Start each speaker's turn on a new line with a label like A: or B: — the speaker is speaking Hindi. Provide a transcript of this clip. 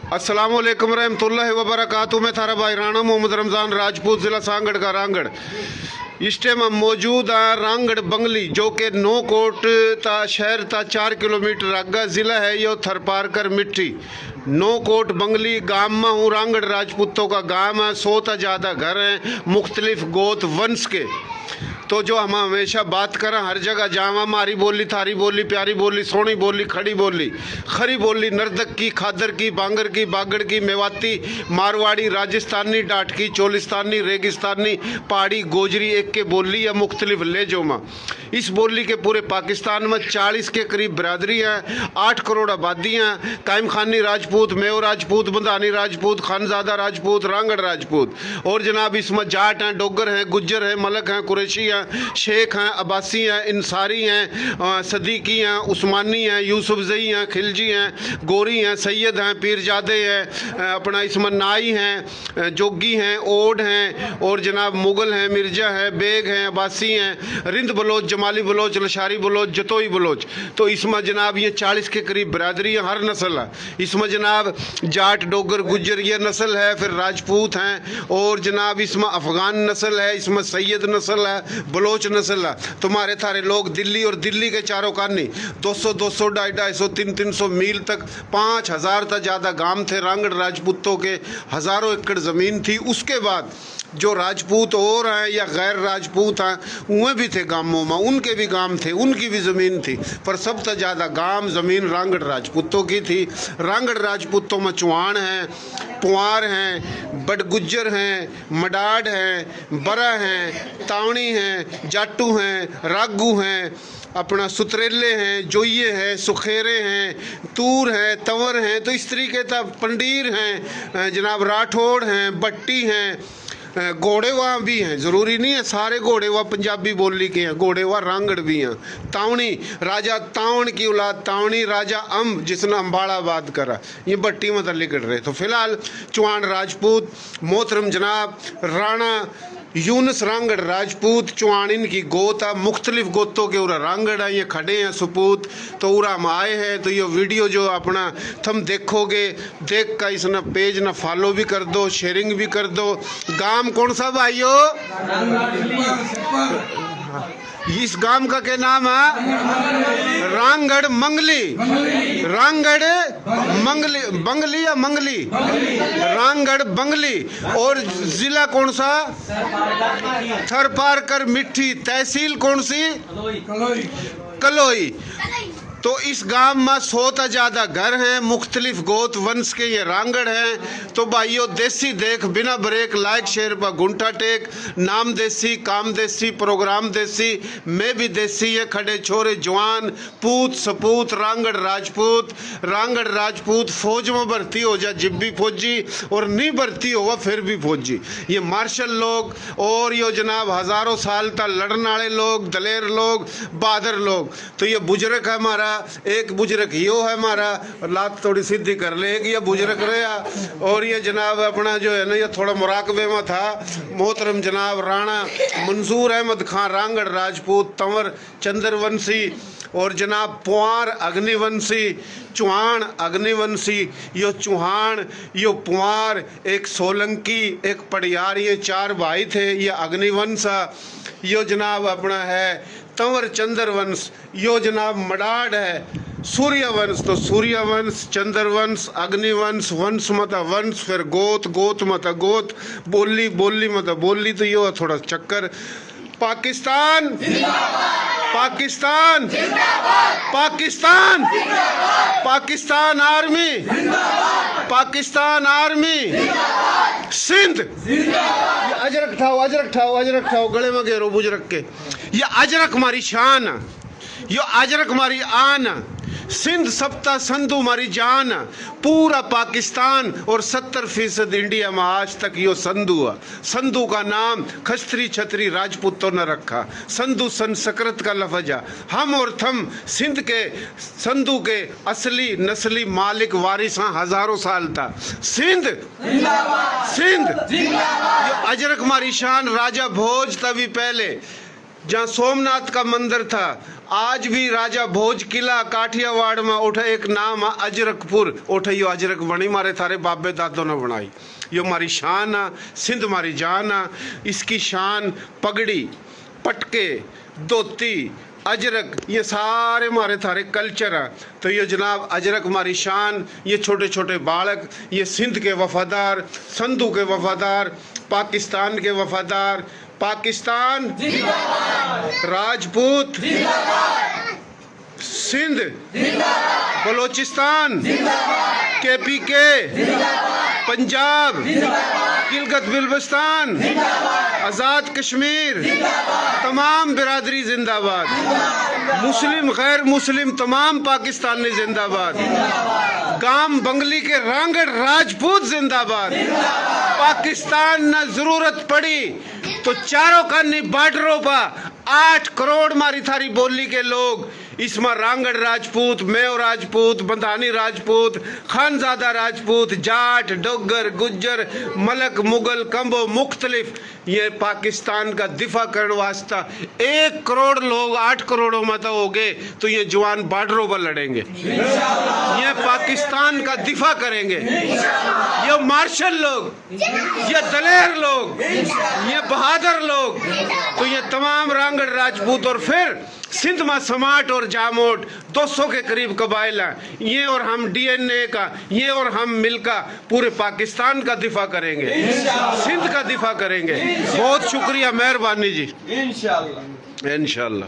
A: अस्सलाम वालेकुम रहमतुल्लाहि व बरकातुहू। मैं थारा भाई राणा मोहम्मद रमज़ान राजपूत, ज़िला सांगड़ का रांगड़। इस टाइम हम मौजूद हैं रांगड़ बंगली, जो कि नौकोट ता शहर ता 4 किलोमीटर आगा ज़िला है यो थरपारकर मिट्टी। नौकोट बंगली गांव में हूँ। रांगड़ राजपूतों का गांव है। 100 ता ज़्यादा घर हैं मुख्तलिफ गोत वंश के। तो जो हम हमेशा बात करें, हर जगह जावा मारी बोली, थारी बोली, प्यारी बोली, सोनी बोली, खड़ी बोली, खरी बोली, नर्दक की, खादर की, बांगर की, बागड़ की, मेवाती, मारवाड़ी, राजस्थानी, डाटकी, चोलिस्तानी, रेगिस्तानी, पहाड़ी, गोजरी एक के बोली या मुख्तलिफ लेजों में। इस बोली के पूरे पाकिस्तान में 40 के करीब बरादरी हैं, 8 करोड़ आबादी हैं। कायम खानी राजपूत, मेव राजपूत, बंधानी राजपूत, खानजादा राजपूत, रांगड़ राजपूत। और जनाब इसमें जाट हैं, डोगर हैं, गुज्जर हैं, मलक हैं, कुरैशी हैं, शेख हैं, अब्बासी हैं, इंसारी हैं, सदीकी हैं, उस्मानी हैं, यूसुफजई हैं, खिलजी हैं, गोरी हैं, सैयद हैं, पीरजादे हैं, अपना इसमें नाई हैं, जोगी हैं, ओड हैं, और जनाब मुगल हैं, मिर्जा हैं, बेग हैं, अब्बासी हैं, रिंद बलोच, जमाली बलोच, लशारी बलोच, जतोई बलोच। तो इसमें जनाब ये 40 के करीब बरादरी है, हर नस्ल है। इसमें जनाब जाट, डोगर, गुज्जर ये नस्ल है, फिर राजपूत हैं, और जनाब इसमें अफ़गान नस्ल है, इसमें सैयद नस्ल है, बलोच नस्ल है। तुम्हारे थारे लोग दिल्ली और दिल्ली के चारों कानी 200, 200, 250, 300 मील तक 5000 तक ज़्यादा गांव थे रांगड़ राजपूतों के। हज़ारों एकड़ ज़मीन थी। उसके बाद जो राजपूत और हैं या गैर राजपूत हैं उन्हें भी थे गांवों में, उनके भी गांव थे, उनकी भी ज़मीन थी, पर सबसे ज़्यादा गांव ज़मीन रांगड़ राजपूतों की थी। रांगड़ राजपूतों में चौहान हैं, पुआर हैं, बड़गुज्जर हैं, मडाड हैं, बरा हैं, तावणी हैं, जाटू हैं, रागू हैं, अपना सुतरेले हैं, जोइये हैं, सुखेरे हैं, तूर हैं, तंवर हैं। तो इस तरीके का पंडीर हैं, जनाब राठौड़ हैं, बट्टी हैं, घोड़ेवा भी हैं। ज़रूरी नहीं है सारे घोड़ेवा पंजाबी बोली के हैं, घोड़ेवा रांगड़ भी हैं। तावणी, राजा तावण की औलाद तावणी, राजा अम्ब जिसने अम्बाड़ाबाद करा, ये बट्टी में लिकट रहे। तो फिलहाल चौहान राजपूत, मोहतरम जनाब राणा यूनुस रांगड़ राजपूत, चौहान इनकी गोत है। मुख्तलिफ गोतों के उरा रांगड़ है, ये खड़े हैं सपूत। तो उरा हम आए हैं, तो ये वीडियो जो अपना तुम देखोगे, देख कर इसना पेज ना फॉलो भी कर दो, शेयरिंग भी कर दो। गांव कौन सा भाइयों? इस गांव का क्या नाम है? रांगड़ मंगली। रांगड़ मंगली, बंगली या मंगली? रांगड़ बंगली। और जिला कौन सा? थरपारकर मिट्टी। तहसील कौन सी? कलोई। तो इस गांव में 100 से ज़्यादा घर हैं, मुख्तलिफ गोत वंश के ये रांगड़ हैं। तो भाइयों देसी देख, बिना ब्रेक, लाइक शेयर पर घंटा टेक। नाम देसी, काम देसी, प्रोग्राम देसी, मैं भी देसी है। खड़े छोरे जवान, पूत सपूत, रांगड़ राजपूत। रांगड़ राजपूत फौज में भर्ती हो जा जिब भी फौजी, और नहीं भर्ती होगा फिर भी फौजी। ये मार्शल लोग और यो जनाब हज़ारों साल तक लड़ने वाले लोग, दलेर लोग, बहादुर लोग। तो ये बुजुर्ग है हमारा, एक बुजुर्ग यो है हमारा, लात थोड़ी सीधी कर ले, एक ये बुजुर्ग रहा। और ये जनाब अपना जो है ना, ये थोड़ा मुराकबे में था, मोहतरम जनाब राणा मंसूर अहमद खान रांगड़ राजपूत, तंवर चंद्रवंशी, और जनाब पुआर अग्निवंशी, चौहान अग्निवंशी। यो चौहान, यो पुआर, एक सोलंकी, एक पड़ियार, ये 4 भाई थे। ये अग्निवंश। यो जनाब अपना है तंवर चंद्रवंश। यो जनाब मडाड है सूर्यवंश। तो सूर्यवंश, चंद्रवंश, अग्निवंश, वंश मत वंश, फिर गोत, गोत मत गोत, बोली, बोली मत बोली। तो यो थोड़ा चक्कर। Pakistan Pakistan Pakistan Pakistan army, Pakistan army, Sindh. ये अजरक ठाओ, अजरक ठाओ, अजरक ठाओ, गले में घेरो बुजुर्ग के। ये अजरक हमारी शान है, ये अजरक हमारी आन है। सिंध सप्ता संधु हमारी जान है। पूरा पाकिस्तान और 70% इंडिया में आज तक यो संधु है। संधु का नाम खस्त्री छत्री राजपूतों ने रखा। संधु संस्कृत का लफ्ज है। हम और थम सिंध के संधु के असली नस्ली मालिक वारिस हैं हज़ारों साल तक। सिंध सिंध। अजरक हमारी शान। राजा भोज तभी पहले जहाँ सोमनाथ का मंदिर था, आज भी राजा भोज किला काठियावाड़ में उठे एक नाम है अजरकपुर, उठे यो अजरक बनी मारे थारे बाबे दादों ने बनाई। यो हमारी शान है, सिंध हमारी जान है। इसकी शान पगड़ी, पटके, धोती, अजरक, ये सारे हमारे थारे कल्चर है। तो ये जनाब अजरक हमारी शान, ये छोटे छोटे बालक, ये सिंध के वफादार, संधू के वफादार, पाकिस्तान के वफादार। पाकिस्तान राजपूत, सिंध, बलोचिस्तान, KPK, पंजाब, गिलगित बिल्तिस्तान, आज़ाद कश्मीर, तमाम बिरादरी जिंदाबाद। मुस्लिम गैर मुस्लिम तमाम पाकिस्तानी जिंदाबाद। गांव बंगली के रांगड़ राजपूत जिंदाबाद। पाकिस्तान न जरूरत पड़ी तो चारों कानी बॉर्डरों पर 8 करोड़ मारी थारी बोली के लोग, इसमें रांगड़ राजपूत, मेव राजपूत, बंधानी राजपूत, खानजादा राजपूत, जाट, डोगर, गुज्जर, मलक, मुगल, कंबो, मुख्तलिफ, ये पाकिस्तान का दिफा करने वास्ता 1 करोड़ लोग 8 करोड़ों में तो हो गए, तो ये जवान बॉर्डरों पर लड़ेंगे, ये पाकिस्तान का दिफा करेंगे। ये मार्शल लोग, ये दलेर लोग, ये बहादुर लोग, तो ये तमाम रांगड़ राजपूत और फिर सिंध में समाट और जामोट 200 के करीब कबाइल हैं। ये और हम DNA का, ये और हम मिलकर पूरे पाकिस्तान का दिफा करेंगे, सिंध का दिफा करेंगे। बहुत शुक्रिया, मेहरबानी जी। इंशाअल्लाह।